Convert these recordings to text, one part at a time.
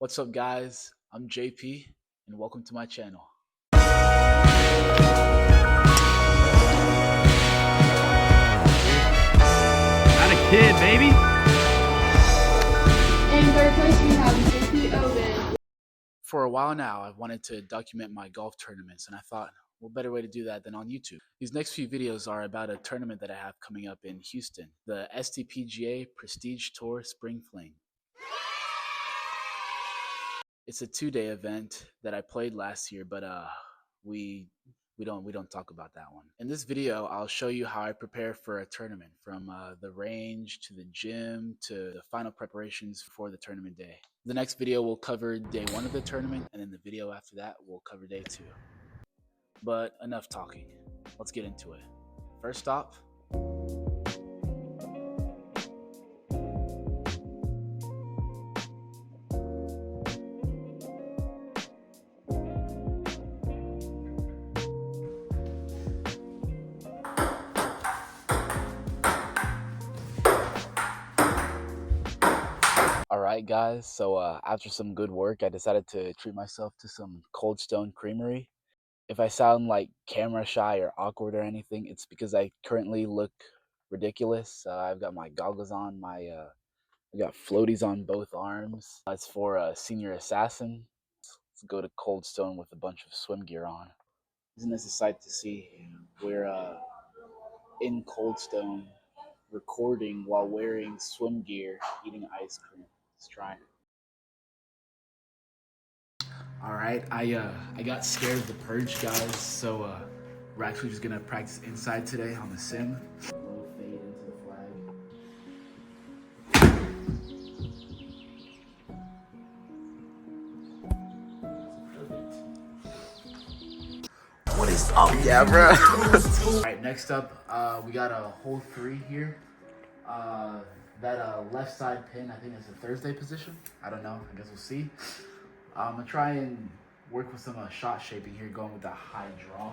What's up, guys? I'm JP, and welcome to my channel. Not a kid, baby. In third place, we have Mr. Oben. For a while now, I've wanted to document my golf tournaments, and I thought, what better way to do that than on YouTube? These next few videos are about a tournament that I have coming up in Houston, the STPGA Prestige Tour Spring Fling. It's a 2-day event that I played last year, but we don't talk about that one. In this video, I'll show you how I prepare for a tournament, from the range to the gym to the final preparations for the tournament day. The next video will cover day 1 of the tournament, and then the video after that will cover day 2. But enough talking. Let's get into it. First stop. Alright guys, so after some good work, I decided to treat myself to some Cold Stone Creamery. If I sound like camera shy or awkward or anything, it's because I currently look ridiculous. I've got my goggles on, I got floaties on both arms. It's for a senior assassin. Let's go to Cold Stone with a bunch of swim gear on. Isn't this a sight to see? We're in Cold Stone recording while wearing swim gear, eating ice cream. Let's try it. All right, I got scared of the purge, guys, so we're actually just gonna practice inside today on the sim. Low fade into the flag. What is up? Yeah, bro. All right, next up, we got a hole 3 here. That left side pin, I think it's a Thursday position. I don't know. I guess we'll see. I'm gonna try and work with some shot shaping here, going with that high draw.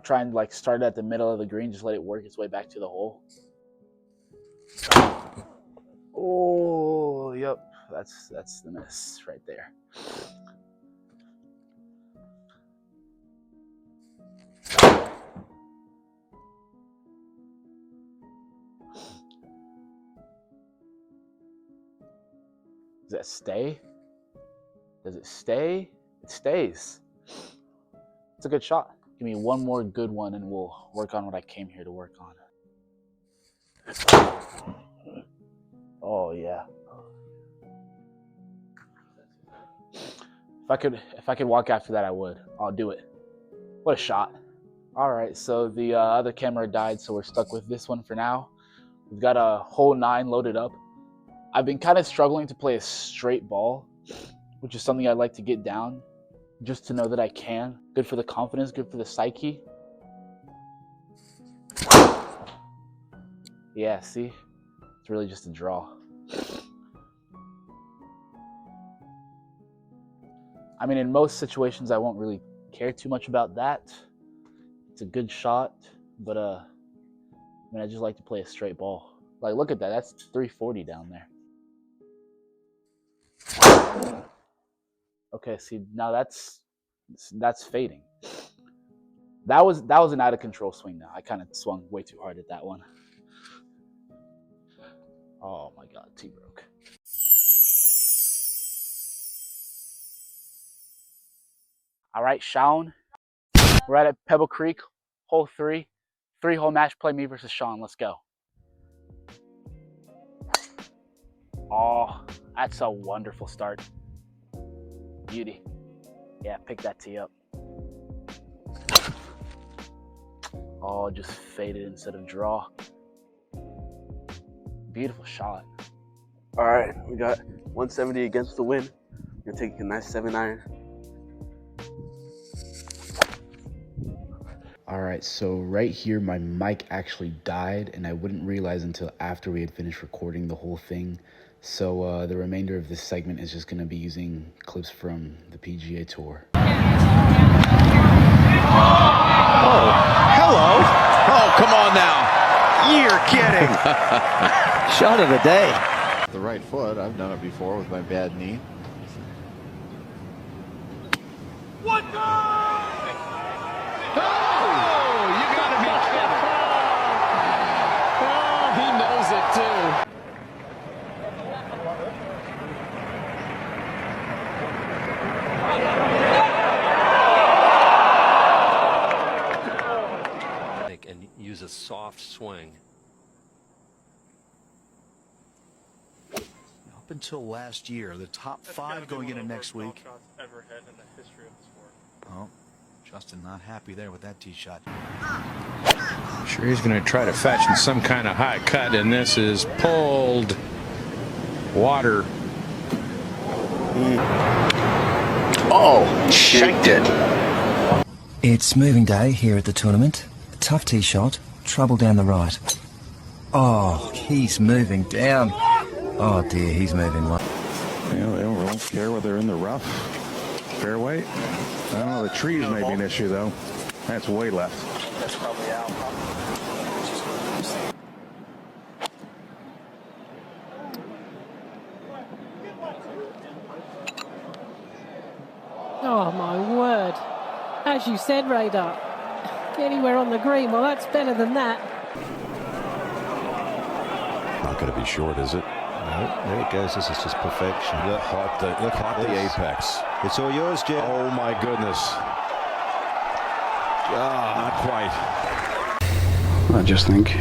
Trying to start at the middle of the green, just let it work its way back to the hole. Oh, yep, that's the miss right there. Does that stay? Does it stay? It stays. It's a good shot. Give me one more good one and we'll work on what I came here to work on. Oh yeah. If I could walk after that, I would. I'll do it. What a shot. All right, so the other camera died, so we're stuck with this one for now. We've got a hole 9 loaded up. I've been kind of struggling to play a straight ball, which is something I'd like to get down, just to know that I can. Good for the confidence, good for the psyche. Yeah, see? It's really just a draw. I mean, in most situations, I won't really care too much about that. It's a good shot, but I mean, I just like to play a straight ball. Like, look at that. That's 340 down there. Okay, see, now that's fading. That was an out of control swing now. I kind of swung way too hard at that one. Oh my god, T broke. All right, Sean. We're at Pebble Creek, hole 3. 3-hole match play, me versus Sean. Let's go. Oh, that's a wonderful start. Beauty. Yeah, pick that tee up. Oh, just faded instead of draw. Beautiful shot. All right, we got 170 against the wind. We're gonna take a nice 7-iron. All right, so right here, my mic actually died, and I wouldn't realize until after we had finished recording the whole thing. So the remainder of this segment is just gonna be using clips from the PGA Tour. Oh, hello. Oh, come on now. You're kidding. Shot of the day. The right foot, I've done it before with my bad knee. What the? Oh, you gotta be kidding. Oh, he knows it too. And use a soft swing. Up until last year, the top 5 going into next week. Ever had in the history of the sport. Oh, Justin not happy there with that tee shot. Sure, he's going to try to fashion some kind of high cut, and this is pulled water. Oh, shanked it. It's moving day here at the tournament. A tough tee shot, trouble down the right. Oh, he's moving down. Oh dear, he's moving right. Yeah, they don't really care whether they're in the rough. Fairway. I don't know, the trees may be an issue though. That's way left. That's probably out. Oh my word. As you said, Radar, anywhere on the green, well that's better than that. Not going to be short, is it? No, there it goes. This is just perfection. Look at the apex. It's all yours, Jim. Oh my goodness. Not quite. I just think.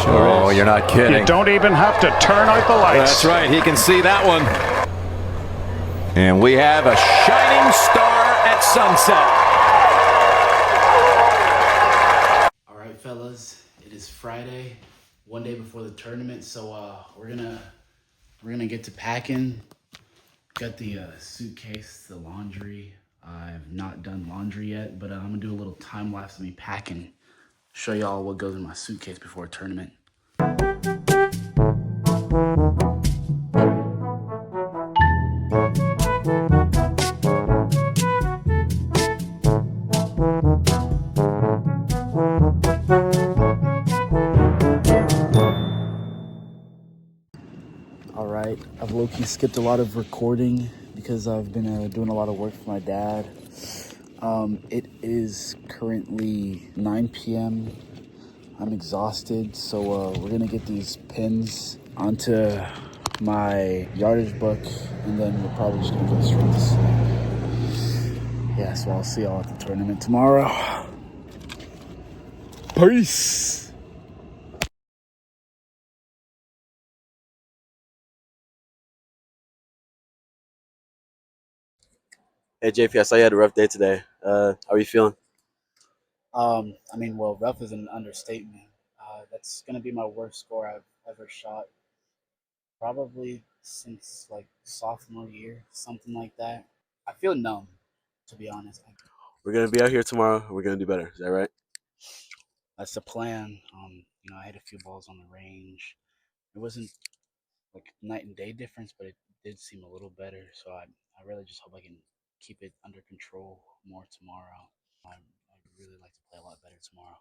Oh, you're not kidding. You don't even have to turn out the lights. That's right. He can see that one. And we have a shining star at sunset. All right, fellas, it is Friday, one day before the tournament, so we're gonna get to packing. Got the suitcase, the laundry. I've not done laundry yet, but I'm gonna do a little time lapse of me packing. Show y'all what goes in my suitcase before a tournament. All right, I've low-key skipped a lot of recording because I've been doing a lot of work for my dad. It is currently 9 p.m. I'm exhausted, so we're gonna get these pins onto my yardage book, and then we're probably just gonna go straight to sleep. Yeah, so I'll see y'all at the tournament tomorrow. Peace! Hey JP, I saw you had a rough day today. How are you feeling? I mean, well, rough is an understatement. That's gonna be my worst score I've ever shot, probably since like sophomore year, something like that. I feel numb, to be honest. We're gonna be out here tomorrow. And we're gonna do better. Is that right? That's the plan. I hit a few balls on the range. It wasn't like night and day difference, but it did seem a little better. So I really just hope I can keep it under control more tomorrow. I'd really like to play a lot better tomorrow.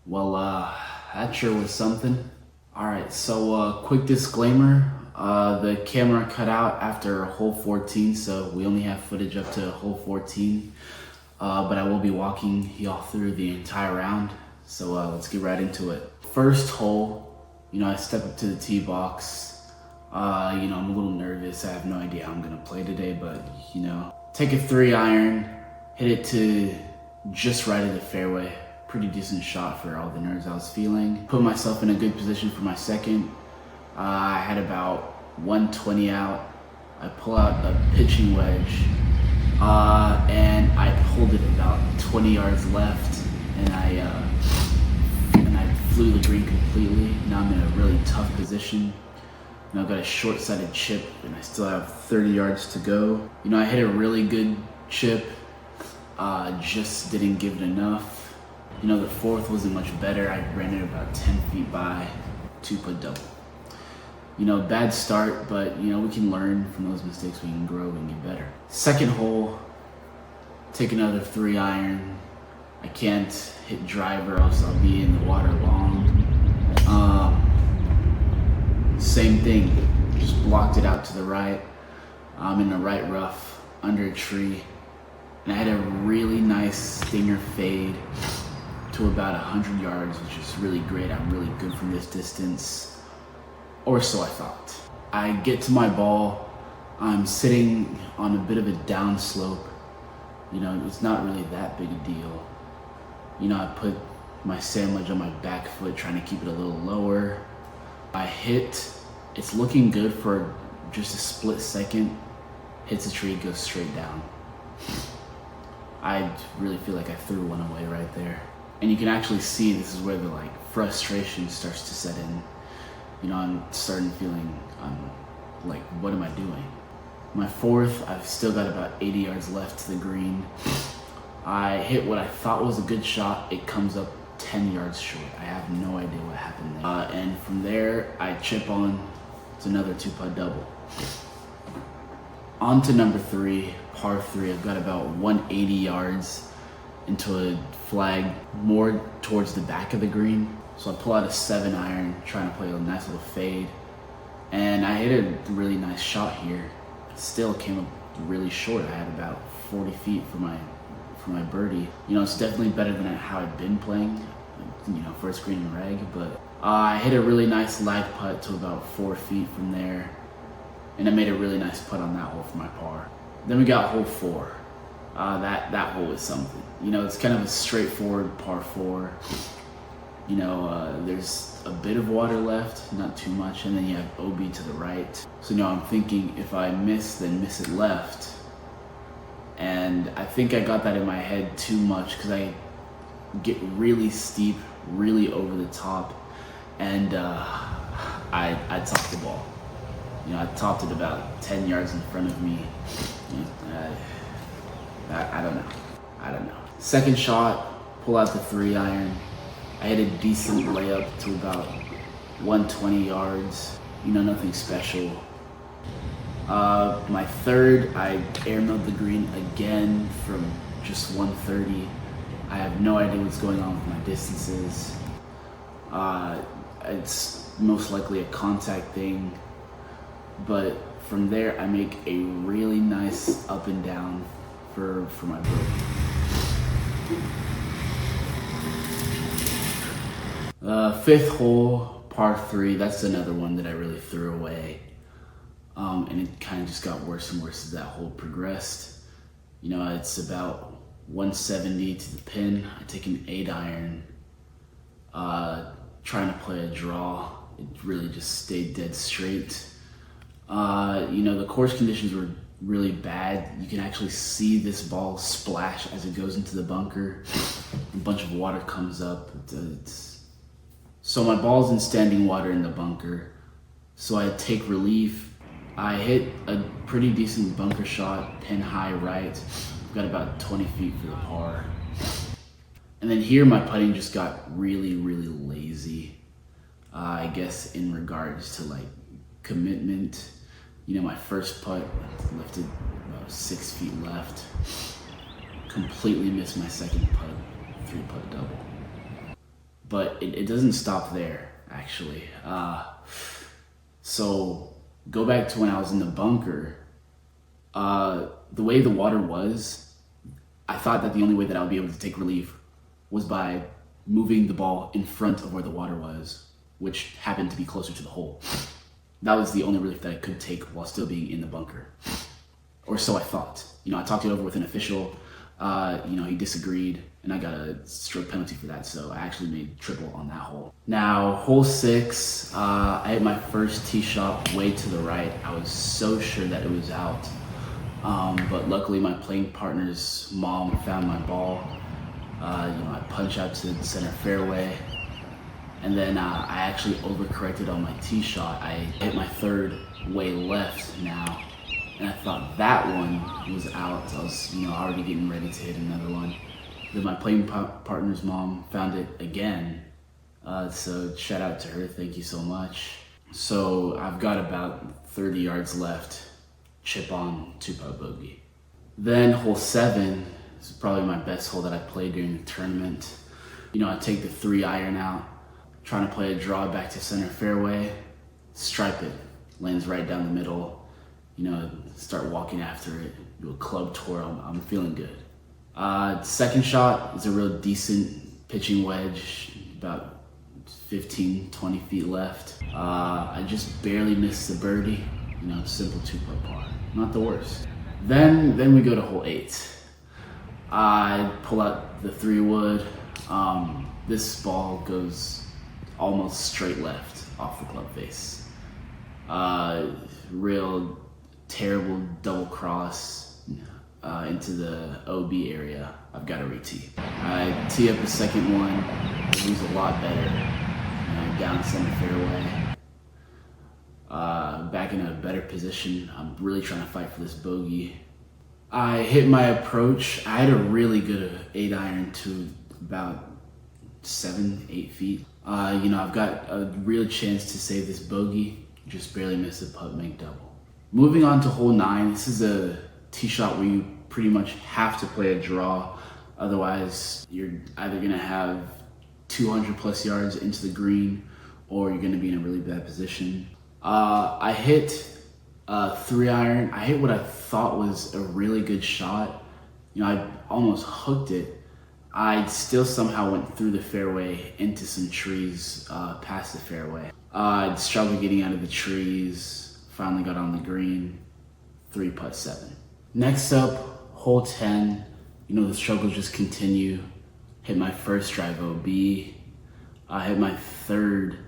Well, that sure was something. All right, so quick disclaimer. The camera cut out after hole 14, so we only have footage up to hole 14. But I will be walking y'all through the entire round. So let's get right into it. First hole, I step up to the tee box. I'm a little nervous. I have no idea how I'm gonna play today, but take a 3-iron, hit it to just right of the fairway. Pretty decent shot for all the nerves I was feeling. Put myself in a good position for my second. I had about 120 out. I pull out a pitching wedge, and I pulled it about 20 yards left, and I flew the green completely. Now I'm in a really tough position. I've got a short-sided chip, and I still have 30 yards to go. I hit a really good chip, just didn't give it enough. The fourth wasn't much better. I ran it about 10 feet by 2-putt double. You know, bad start, but you know, we can learn from those mistakes, we can grow and get better. Second hole, take another 3-iron. I can't hit driver, else I'll be in the water long. Same thing, just blocked it out to the right. I'm in the right rough, under a tree. And I had a really nice stinger fade to about 100 yards, which is really great. I'm really good from this distance, or so I thought. I get to my ball, I'm sitting on a bit of a down slope. You know, it's not really that big a deal. You know, I put my sandwich on my back foot, trying to keep it a little lower. I hit, it's looking good for just a split second, hits a tree, goes straight down. I really feel like I threw one away right there. And you can actually see this is where the frustration starts to set in. You know, I'm starting feeling, like, what am I doing? My fourth, I've still got about 80 yards left to the green. I hit what I thought was a good shot. It comes up 10 yards short. I have no idea what happened there. And from there, I chip on. It's another 2-putt double. On to number 3, par 3. I've got about 180 yards into a flag more towards the back of the green. So I pull out a 7-iron, trying to play a nice little fade. And I hit a really nice shot here. Still came up really short. I had about 40 feet for my birdie. You know, it's definitely better than how I'd been playing, you know, first green and reg, but I hit a really nice lag putt to about 4 feet from there, and I made a really nice putt on that hole for my par. Then we got hole 4. That hole is something. You know, it's kind of a straightforward par 4. You know, there's a bit of water left, not too much, and then you have Oben to the right. So, you know, I'm thinking if I miss, then miss it left. And I think I got that in my head too much because I get really steep, really over the top, and I topped the ball. You know, I topped it about 10 yards in front of me. I don't know. Second shot, pull out the 3-iron. I had a decent layup to about 120 yards. You know, nothing special. My third, I air milled the green again from just 130. I have no idea what's going on with my distances. It's most likely a contact thing. But from there, I make a really nice up and down for my birdie. Fifth hole, par 3, that's another one that I really threw away. And it kind of just got worse and worse as that hole progressed. You know, it's about 170 to the pin. I take an 8-iron, trying to play a draw. It really just stayed dead straight. You know, the course conditions were really bad. You can actually see this ball splash as it goes into the bunker. A bunch of water comes up. So my ball's in standing water in the bunker. So I take relief. I hit a pretty decent bunker shot, pin high right. Got about 20 feet for the par. And then here my putting just got really, really lazy. I guess in regards to commitment. You know, my first putt left it about 6 feet left. Completely missed my second putt, 3-putt double. But it doesn't stop there, actually. So go back to when I was in the bunker. The way the water was, I thought that the only way that I would be able to take relief was by moving the ball in front of where the water was, which happened to be closer to the hole. That was the only relief that I could take while still being in the bunker. Or so I thought. You know, I talked it over with an official. You know, he disagreed, and I got a stroke penalty for that, so I actually made triple on that hole. Now, hole 6, I hit my first tee shot way to the right. I was so sure that it was out. But luckily, my playing partner's mom found my ball. You know, I punch out to the center fairway. And then I actually overcorrected on my tee shot. I hit my third way left now. And I thought that one was out. I was, you know, already getting ready to hit another one. Then my playing partner's mom found it again. So shout out to her, thank you so much. So I've got about 30 yards left, chip on, 2-putt bogey. Then hole 7 is probably my best hole that I played during the tournament. You know, I take the 3-iron out, trying to play a draw back to center fairway, stripe it, lands right down the middle, you know, start walking after it, do a club tour, I'm feeling good. Second shot is a real decent pitching wedge, about 15, 20 feet left. I just barely missed the birdie, you know, simple 2-putt par, not the worst. Then we go to hole 8. I pull out the 3-wood. This ball goes almost straight left off the club face. Real terrible double cross into the OB area. I've got to re-tee. I tee up the second one. It was a lot better. Down center fairway. Back in a better position. I'm really trying to fight for this bogey. I hit my approach. I had a really good 8-iron to about 7-8 feet. You know, I've got a real chance to save this bogey. Just barely missed the putt, make double. Moving on to hole 9. This is a tee shot where you pretty much have to play a draw. Otherwise, you're either gonna have 200 plus yards into the green, or you're gonna be in a really bad position. I hit a 3-iron. I hit what I thought was a really good shot. You know, I almost hooked it. I still somehow went through the fairway into some trees past the fairway. I struggled getting out of the trees, finally got on the green, 3-putt 7. Next up, hole 10. You know, the struggles just continue. Hit my first drive OB. I hit my third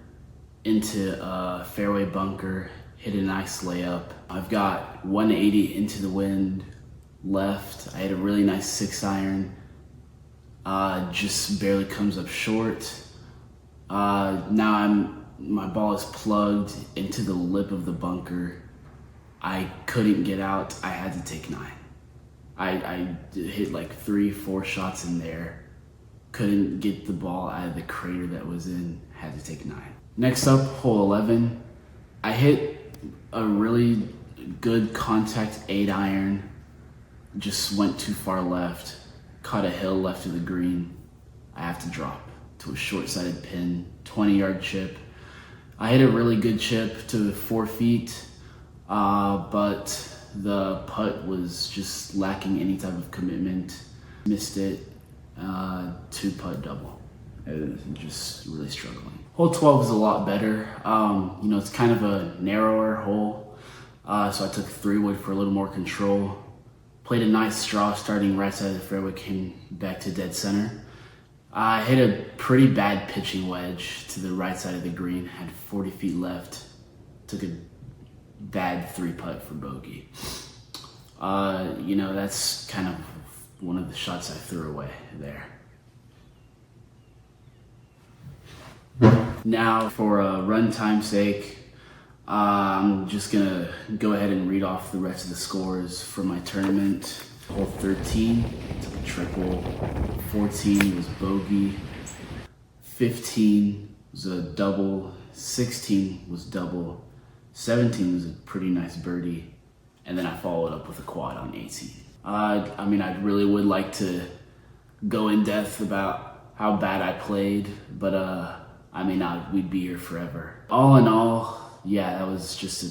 into a fairway bunker, hit a nice layup. I've got 180 into the wind left. I had a really nice 6-iron. Just barely comes up short. Now my ball is plugged into the lip of the bunker. I couldn't get out. I had to take 9. I hit like 3-4 shots in there. Couldn't get the ball out of the crater that was in. Had to take 9. Next up, hole 11. I hit a really good contact 8-iron. Just went too far left. Caught a hill left of the green. I have to drop to a short-sided pin, 20-yard chip. I hit a really good chip to 4 feet, but the putt was just lacking any type of commitment. Missed it, 2-putt double. It was just really struggling. Hole 12 is a lot better. You know, it's kind of a narrower hole, so I took 3-wood for a little more control. Played a nice straw starting right side of the fairway, came back to dead center. I hit a pretty bad pitching wedge to the right side of the green, had 40 feet left. Took a bad 3-putt for bogey. You know, that's kind of one of the shots I threw away there. Now, for run time's sake, I'm just gonna go ahead and read off the rest of the scores for my tournament. Hole 13, took a triple. 14 was bogey. 15 was a double. 16 was double. 17 was a pretty nice birdie. And then I followed up with a quad on 18. I mean, I really would like to go in depth about how bad I played, but I mean, we'd be here forever. All in all, yeah, that was just a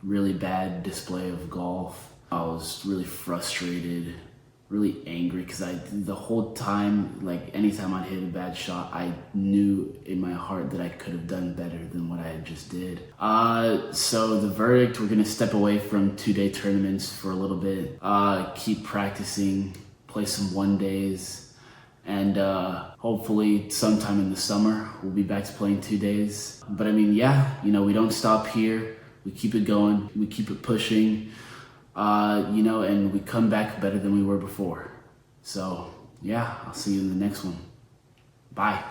really bad display of golf. I was really frustrated, really angry, because the whole time, like anytime I'd hit a bad shot, I knew in my heart that I could have done better than what I had just did. So the verdict, we're gonna step away from 2-day tournaments for a little bit, keep practicing, play some 1-days, and hopefully sometime in the summer, we'll be back to playing 2 days. But I mean, yeah, you know, we don't stop here. We keep it going, we keep it pushing, you know, and we come back better than we were before. So yeah, I'll see you in the next one. Bye.